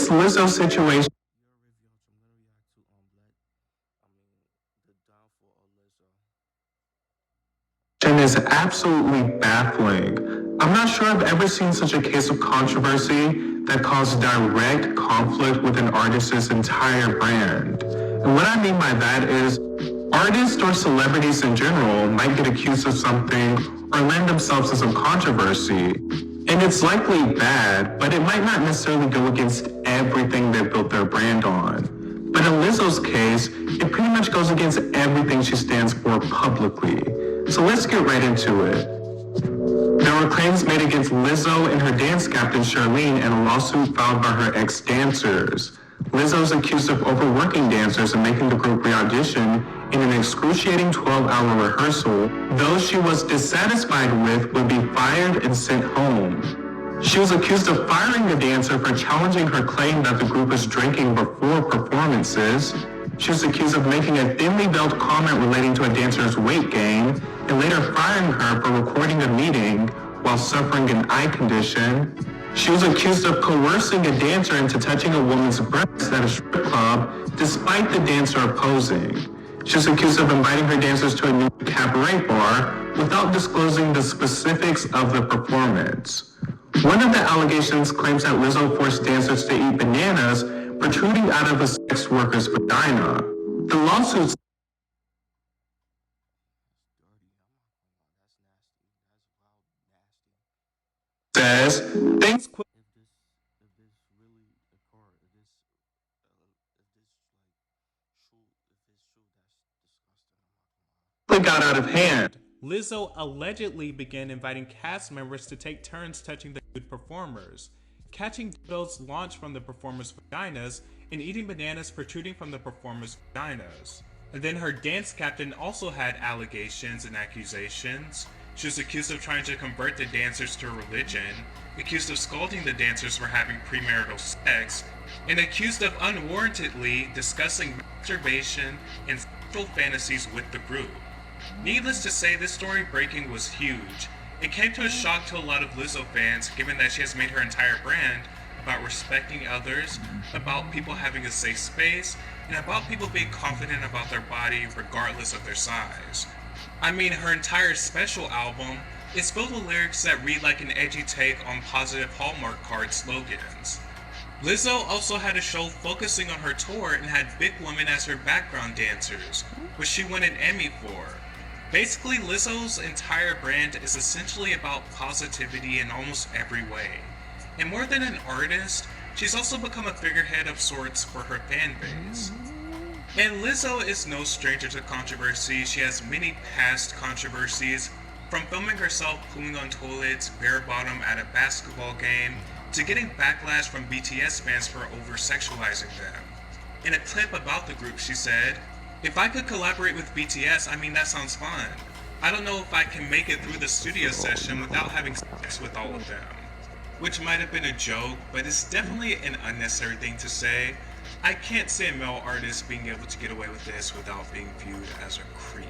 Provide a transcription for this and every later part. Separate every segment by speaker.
Speaker 1: this Lizzo situation is absolutely baffling. I'm not sure I've ever seen such a case of controversy that caused direct conflict with an artist's entire brand. And what I mean by that is, artists or celebrities in general might get accused of something or lend themselves to some controversy. And it's likely bad, but it might not necessarily go against everything they've built their brand on. But in Lizzo's case, it pretty much goes against everything she stands for publicly. So let's get right into it. There were claims made against Lizzo and her dance captain Charlene in a lawsuit filed by her ex-dancers. Lizzo is accused of overworking dancers and making the group re-audition in an excruciating 12-hour rehearsal. Those she was dissatisfied with would be fired and sent home. She was accused of firing the dancer for challenging her claim that the group was drinking before performances. She was accused of making a thinly veiled comment relating to a dancer's weight gain, and later firing her for recording a meeting while suffering an eye condition. She was accused of coercing a dancer into touching a woman's breast at a strip club, despite the dancer opposing. She was accused of inviting her dancers to a new cabaret bar without disclosing the specifics of the performance. One of the allegations claims that Lizzo forced dancers to eat bananas protruding out of a sex worker's vagina. The lawsuit says things got out of hand.
Speaker 2: Lizzo allegedly began inviting cast members to take turns touching the nude performers, catching dildos launched from the performers' vaginas, and eating bananas protruding from the performers' vaginas. And then her dance captain also had allegations and accusations. She was accused of trying to convert the dancers to religion, accused of scalding the dancers for having premarital sex, and accused of unwarrantedly discussing masturbation and sexual fantasies with the group. Needless to say, this story breaking was huge. It came to a shock to a lot of Lizzo fans, given that she has made her entire brand about respecting others, about people having a safe space, and about people being confident about their body regardless of their size. I mean, her entire special album is filled with lyrics that read like an edgy take on positive Hallmark card slogans. Lizzo also had a show focusing on her tour and had big women as her background dancers, which she won an Emmy for. Basically, Lizzo's entire brand is essentially about positivity in almost every way. And more than an artist, she's also become a figurehead of sorts for her fan base. And Lizzo is no stranger to controversy. She has many past controversies, from filming herself pooing on toilets bare bottom at a basketball game, to getting backlash from BTS fans for over-sexualizing them. In a clip about the group, she said, "If I could collaborate with BTS, I mean, that sounds fun. I don't know if I can make it through the studio session without having sex with all of them." Which might have been a joke, but it's definitely an unnecessary thing to say. I can't see a male artist being able to get away with this without being viewed as a creep.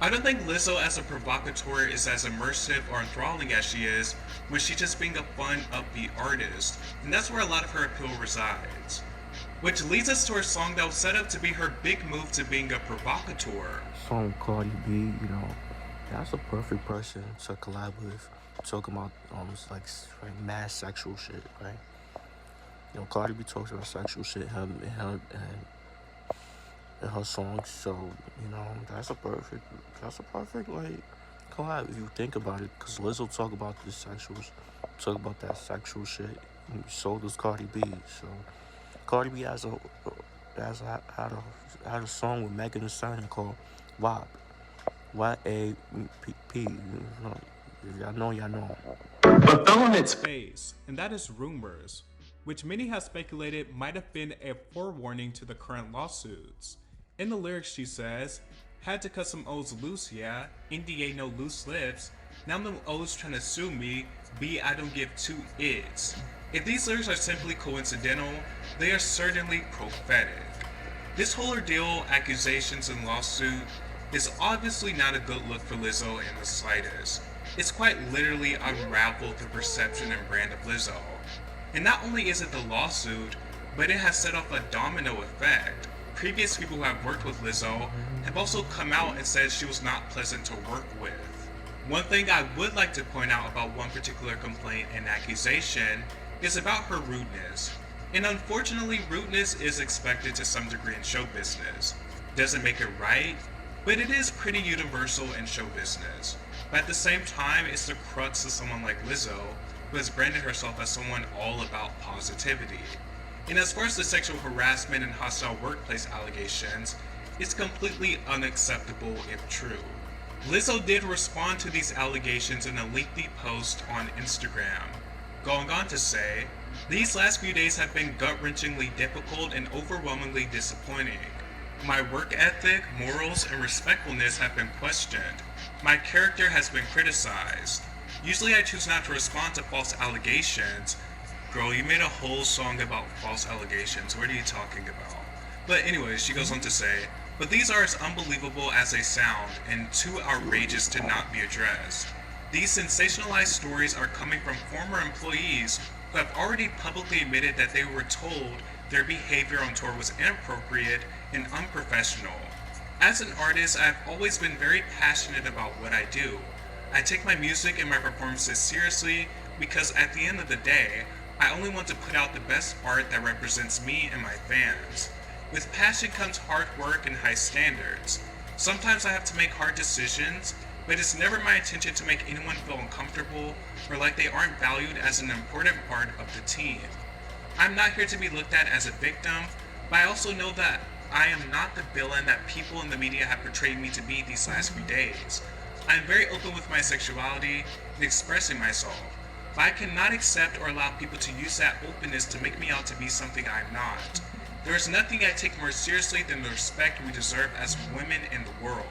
Speaker 2: I don't think Lizzo as a provocateur is as immersive or enthralling as she is when she's just being a fun, upbeat artist, and that's where a lot of her appeal resides. Which leads us to her song that was set up to be her big move to being a provocateur.
Speaker 3: Song Cardi B, that's a perfect person to collab with. Talking about like mass sexual shit, right? Cardi B talks about sexual shit in her songs, so that's a perfect like collab if you think about it. Cause Lizzo talk about that sexual shit, and so does Cardi B. So Cardi B had a song with Megan Thee Stallion called WAP, Y-A-P. If y'all know, y'all know.
Speaker 1: But fell on its
Speaker 2: Face, and that is rumors, which many have speculated might have been a forewarning to the current lawsuits. In the lyrics she says, "Had to cut some O's loose, yeah, NDA no loose lips, now them O's trying to sue me, B I don't give two it's." If these lyrics are simply coincidental, they are certainly prophetic. This whole ordeal, accusations and lawsuit, is obviously not a good look for Lizzo in the slightest. It's quite literally unraveled the perception and brand of Lizzo. And not only is it the lawsuit, but it has set off a domino effect. Previous people who have worked with Lizzo have also come out and said she was not pleasant to work with. One thing I would like to point out about one particular complaint and accusation is about her rudeness. And unfortunately, rudeness is expected to some degree in show business. Doesn't make it right, but it is pretty universal in show business. But at the same time, it's the crux of someone like Lizzo, who has branded herself as someone all about positivity. And as far as the sexual harassment and hostile workplace allegations, it's completely unacceptable if true. Lizzo did respond to these allegations in a lengthy post on Instagram, going on to say, "These last few days have been gut-wrenchingly difficult and overwhelmingly disappointing. My work ethic, morals, and respectfulness have been questioned. My character has been criticized. Usually I choose not to respond to false allegations." Girl, you made a whole song about false allegations. What are you talking about? But anyways, she goes on to say, "But these are as unbelievable as they sound and too outrageous to not be addressed. These sensationalized stories are coming from former employees who have already publicly admitted that they were told their behavior on tour was inappropriate and unprofessional. As an artist, I've always been very passionate about what I do. I take my music and my performances seriously because at the end of the day, I only want to put out the best art that represents me and my fans. With passion comes hard work and high standards. Sometimes I have to make hard decisions, but it's never my intention to make anyone feel uncomfortable or like they aren't valued as an important part of the team. I'm not here to be looked at as a victim, but I also know that I am not the villain that people in the media have portrayed me to be these last few days. I am very open with my sexuality and expressing myself, but I cannot accept or allow people to use that openness to make me out to be something I'm not. There is nothing I take more seriously than the respect we deserve as women in the world.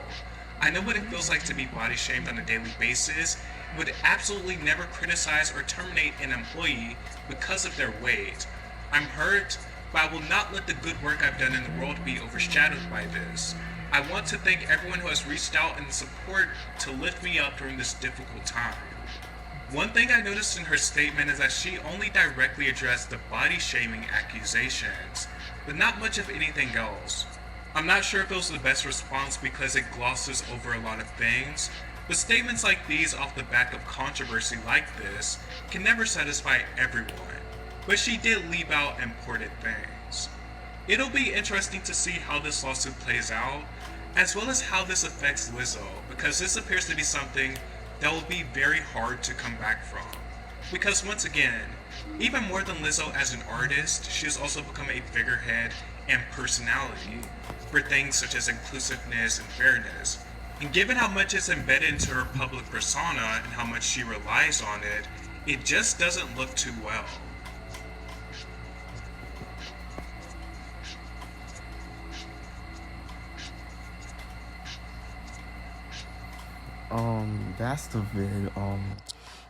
Speaker 2: I know what it feels like to be body shamed on a daily basis and would absolutely never criticize or terminate an employee because of their weight. I'm hurt, but I will not let the good work I've done in the world be overshadowed by this. I want to thank everyone who has reached out in support to lift me up during this difficult time." One thing I noticed in her statement is that she only directly addressed the body shaming accusations, but not much of anything else. I'm not sure if it was the best response because it glosses over a lot of things, but statements like these off the back of controversy like this can never satisfy everyone, but she did leave out important things. It'll be interesting to see how this lawsuit plays out, as well as how this affects Lizzo, because this appears to be something that will be very hard to come back from. Because once again, even more than Lizzo as an artist, she has also become a figurehead and personality for things such as inclusiveness and fairness. And given how much is embedded into her public persona and how much she relies on it, it just doesn't look too well.
Speaker 3: That's the vid.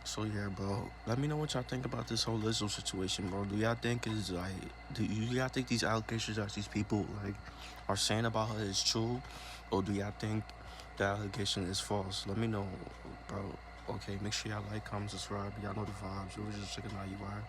Speaker 3: So yeah, bro. Let me know what y'all think about this whole Lizzo situation, bro. Do y'all think is like, do y'all think these allegations that these people like are saying about her is true, or do y'all think the allegation is false? Let me know, bro. Okay, make sure y'all like, comment, subscribe. Y'all know the vibes. You was just checking out you are.